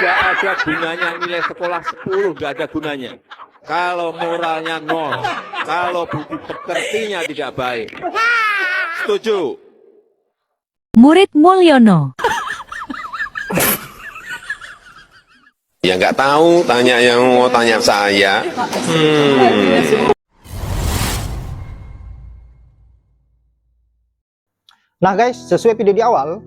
Tidak ada gunanya nilai sekolah 10, tidak ada gunanya. Kalau moralnya 0, kalau budi pekertinya tidak baik. Setuju? Murid Mulyono. Ya nggak tahu, tanya yang mau tanya saya. Nah guys, sesuai video di awal,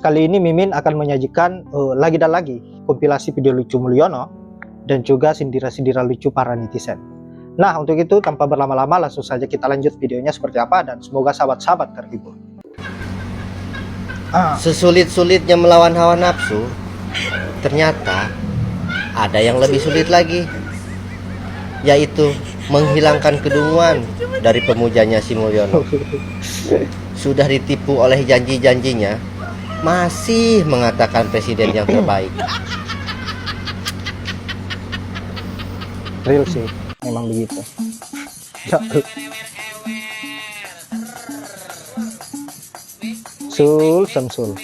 kali ini Mimin akan menyajikan lagi dan lagi kompilasi video lucu Mulyono dan juga sindiran-sindiran lucu para netizen. Nah untuk itu tanpa berlama-lama langsung saja kita lanjut videonya seperti apa dan semoga sahabat-sahabat terhibur. Sesulit-sulitnya melawan hawa nafsu, ternyata ada yang lebih sulit lagi, yaitu menghilangkan kedunguan dari pemujanya si Mulyono. Sudah ditipu oleh janji-janjinya, masih mengatakan presiden yang terbaik. Real sih, memang begitu. Sul, Samsul.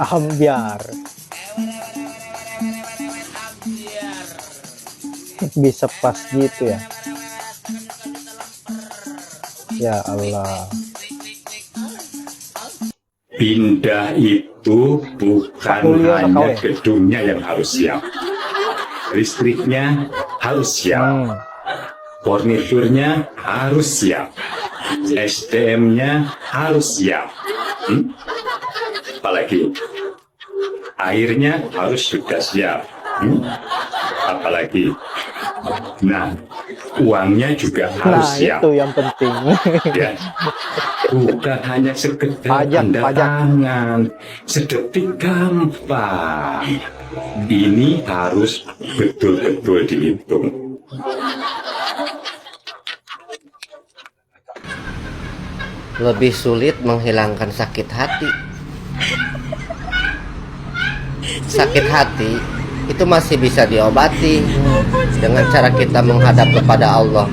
Ambiar. Bisa pas gitu ya. Ya Allah. Pindah itu bukan hanya gedungnya yang harus siap, listriknya harus siap, furniturnya harus siap, SDM-nya harus siap, apalagi airnya harus juga siap, apalagi nah uangnya juga harus siap. Itu yang penting. Ya. Bukan hanya sekedar tanda tangan, sedetik gampang. Ini harus betul-betul dihitung. Lebih sulit menghilangkan sakit hati. Sakit hati itu masih bisa diobati dengan cara kita menghadap kepada Allah.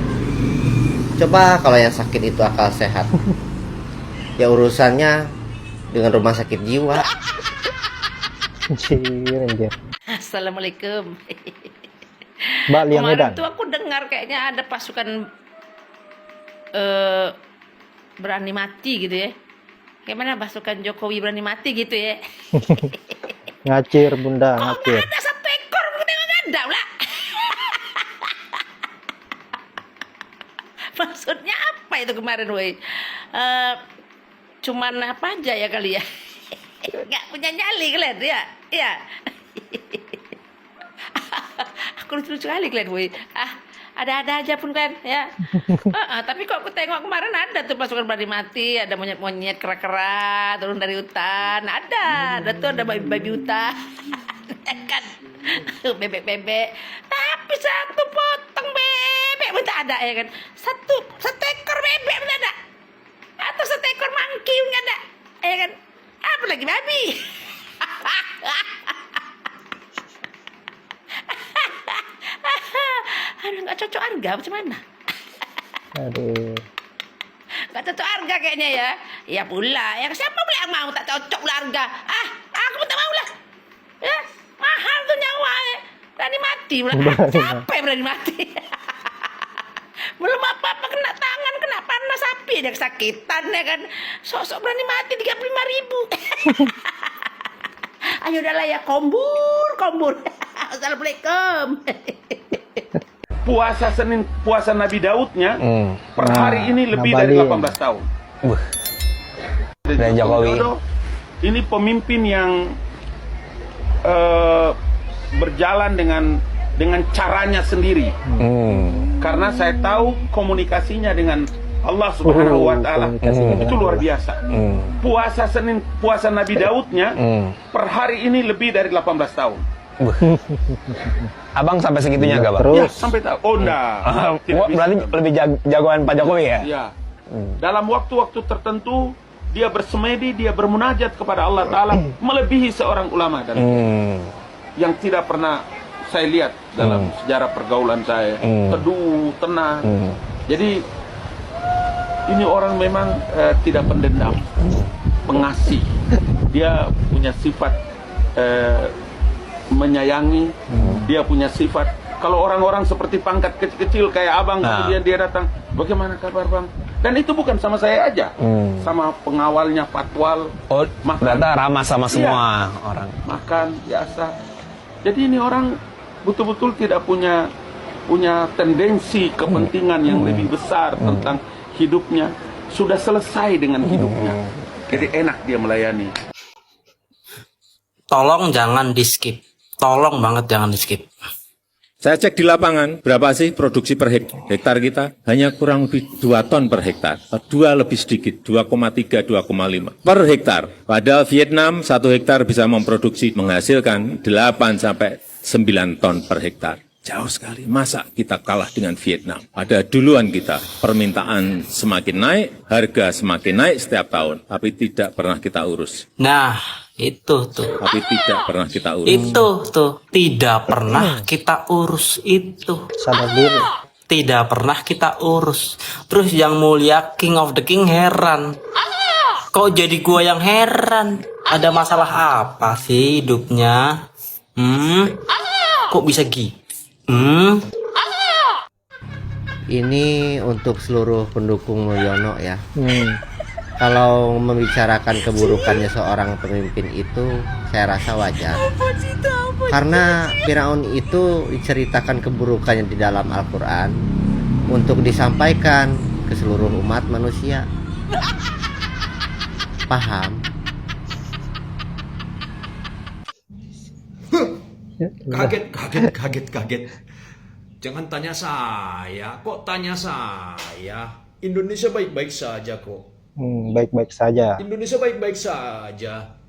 Coba kalau yang sakit itu akal sehat, ya urusannya dengan rumah sakit jiwa. Assalamualaikum. Mbak Liang Kemarin Medan. tuh aku dengar kayaknya ada pasukan berani mati gitu ya. Gimana pasukan Jokowi berani mati gitu ya. Ngacir bunda, ngacir. Ada satu ekor ada lah. Maksudnya apa itu kemarin woi? Cuman apa aja ya kali ya? Nggak punya nyali kalian ya? Iya. Aku lucu-lucu kali kalian woi. Ada-ada aja pun kan ya. Tapi kok aku tengok kemarin ada tuh pasukan berani mati, ada monyet-monyet kera-kera turun dari hutan, ada tuh ada babi-babi hutan, kan, bebek-bebek. Tapi satu potong bebek pun tak ada ya kan, satu ekor bebek pun ada, atau satu ekor mangki pun ada, ya kan, apa lagi babi. Aduh, nggak cocok harga macam mana? Aduh. Nggak cocok harga kayaknya ya. Iya pula. Ya siapa pula yang mau tak cocok pula harga? Aku pun tak mau lah. Ya, mahal tuh nyawa ya. Berani mati pula. Siapa yang berani mati? Belum apa-apa kena tangan, kena panas api dia kesakitan ya kan. Sok-sok berani mati 35.000. Ayo udahlah ya, kombur. Assalamualaikum. Puasa Nabi Daudnya per hari ini lebih dari 18 tahun. Dan Jokowi ini pemimpin yang berjalan dengan caranya sendiri. Karena saya tahu komunikasinya dengan Allah Subhanahu wa taala itu luar biasa. Puasa Nabi Daudnya per hari ini lebih dari 18 tahun. Abang sampai segitunya nggak, Bang? Terus Ya, sampai tahu. Oh, enggak. Tidak bisa. Berarti lebih jagoan Pak Jokowi ya? Ya. Dalam waktu-waktu tertentu dia bersemedi, dia bermunajat kepada Allah Ta'ala melebihi seorang ulama dan yang tidak pernah saya lihat dalam sejarah pergaulan saya. Teduh, tenang. Jadi ini orang memang tidak pendendam, pengasih. Dia punya sifat menyayangi. Dia punya sifat, kalau orang-orang seperti pangkat kecil-kecil kayak abang, kemudian dia datang, bagaimana kabar bang? Dan itu bukan sama saya aja, sama pengawalnya, patwal. Oh, ternyata ramah sama semua orang. Makan biasa. Jadi ini orang betul-betul tidak punya tendensi kepentingan yang lebih besar tentang hidupnya. Sudah selesai dengan hidupnya. Jadi enak dia melayani. Tolong jangan di skip. Tolong banget jangan di skip. Saya cek di lapangan, berapa sih produksi per hektar kita? Hanya kurang lebih 2 ton per hektar. 2 lebih sedikit, 2,3, 2,5 per hektar. Padahal Vietnam 1 hektar bisa menghasilkan 8 sampai 9 ton per hektar. Jauh sekali. Masa kita kalah dengan Vietnam? Ada duluan kita. Permintaan semakin naik, harga semakin naik setiap tahun. Tapi tidak pernah kita urus. Nah, itu tuh. Tapi tidak pernah kita urus. Itu tuh. Tidak pernah kita urus itu. sadar diri. Tidak pernah kita urus. Terus yang mulia King of the King heran. Kok jadi gua yang heran? Ada masalah apa sih hidupnya? Kok bisa gitu? Ini untuk seluruh pendukung Mulyono ya. Kalau membicarakan keburukannya seorang pemimpin itu saya rasa wajar. Karena Firaun itu diceritakan keburukannya di dalam Al-Quran untuk disampaikan ke seluruh umat manusia. Paham? Kaget. Jangan tanya saya. Kok tanya saya? Indonesia baik-baik saja kok. Baik-baik saja. Indonesia baik-baik saja.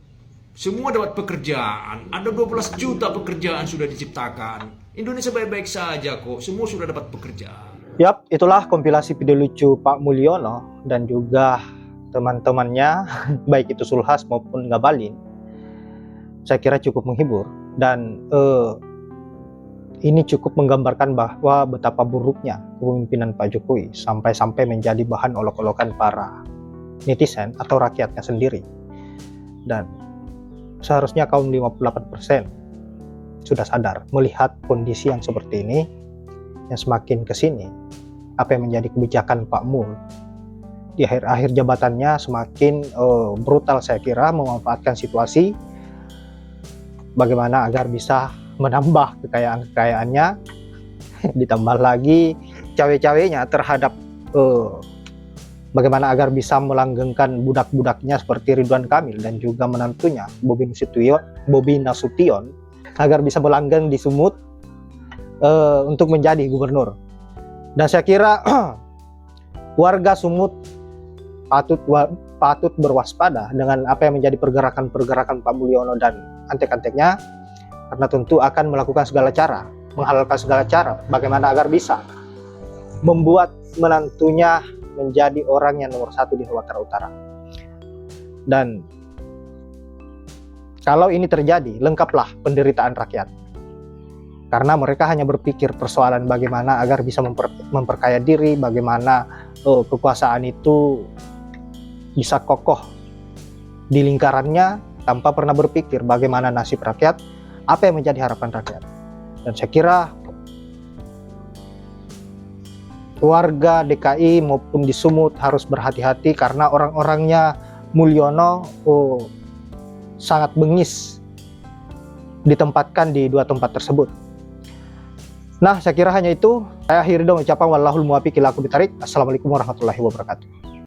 Semua dapat pekerjaan. Ada 12 juta pekerjaan sudah diciptakan. Indonesia baik-baik saja kok. Semua sudah dapat pekerjaan. Yap, itulah kompilasi video lucu Pak Mulyono dan juga teman-temannya, baik itu Sulhas maupun Ngabalin. Saya kira cukup menghibur dan ini cukup menggambarkan bahwa betapa buruknya kepemimpinan Pak Jokowi sampai-sampai menjadi bahan olok-olokan para netizen atau rakyatnya sendiri. Dan seharusnya kaum 58% sudah sadar melihat kondisi yang seperti ini, yang semakin kesini, apa yang menjadi kebijakan Pak Mul di akhir-akhir jabatannya semakin brutal, saya kira memanfaatkan situasi bagaimana agar bisa menambah kekayaan-kekayaannya, ditambah lagi cawe-cawenya terhadap bagaimana agar bisa melanggengkan budak-budaknya seperti Ridwan Kamil dan juga menantunya Bobi Nasution agar bisa melanggeng di Sumut untuk menjadi gubernur. Dan saya kira warga Sumut patut berwaspada dengan apa yang menjadi pergerakan-pergerakan Pak Mulyono dan antek-anteknya, karena tentu akan melakukan segala cara, menghalalkan segala cara bagaimana agar bisa membuat menantunya menjadi orang yang nomor 1 di Sumatera Utara. Dan kalau ini terjadi, lengkaplah penderitaan rakyat. Karena mereka hanya berpikir persoalan bagaimana agar bisa memperkaya diri, bagaimana kekuasaan itu bisa kokoh di lingkarannya tanpa pernah berpikir bagaimana nasib rakyat, apa yang menjadi harapan rakyat. Dan saya kira warga DKI maupun di Sumut harus berhati-hati karena orang-orangnya Mulyono sangat bengis ditempatkan di 2 tempat tersebut. Nah, saya kira hanya itu. Saya akhiri dong ucapan wallahul muwaffiq ila aqwamit thoriq. Assalamualaikum warahmatullahi wabarakatuh.